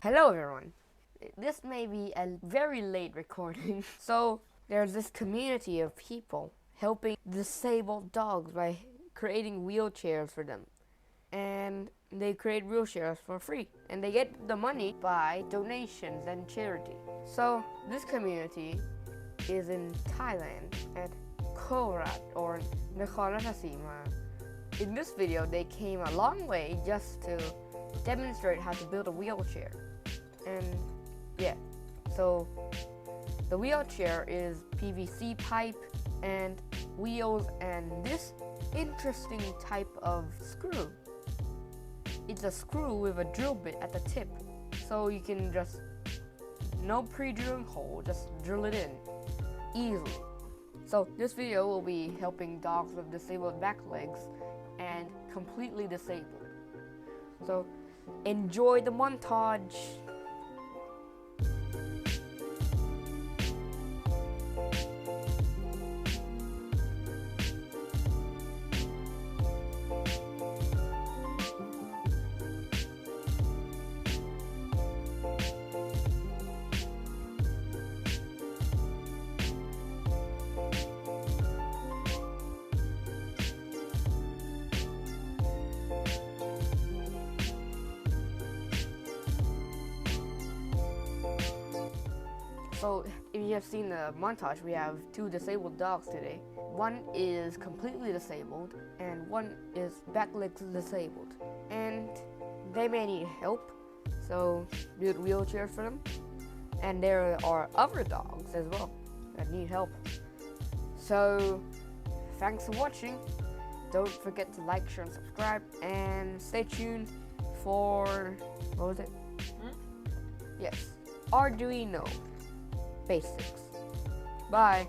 Hello everyone. This may be a very late recording. So there's this community of people helping disabled dogs by creating wheelchairs for them. And they create wheelchairs for free. And they get the money by donations and charity. So this community is in Thailand at Korat or Nakhon Ratchasima. In this video they came a long way just to demonstrate how to build a wheelchair. And yeah, so the wheelchair is PVC pipe and wheels and this interesting type of screw. It's a screw with a drill bit at the tip, so you can just, no pre-drilling hole, just drill it in easily. So this video will be helping dogs with disabled back legs and completely disabled. So enjoy the montage. So if you have seen the montage, we have two disabled dogs today. One is completely disabled and one is back legs disabled. And they may need help, so build wheelchairs for them. And there are other dogs as well that need help. So thanks for watching. Don't forget to like, share, and subscribe, and stay tuned for, what was it? Yes, Arduino Basics. Bye.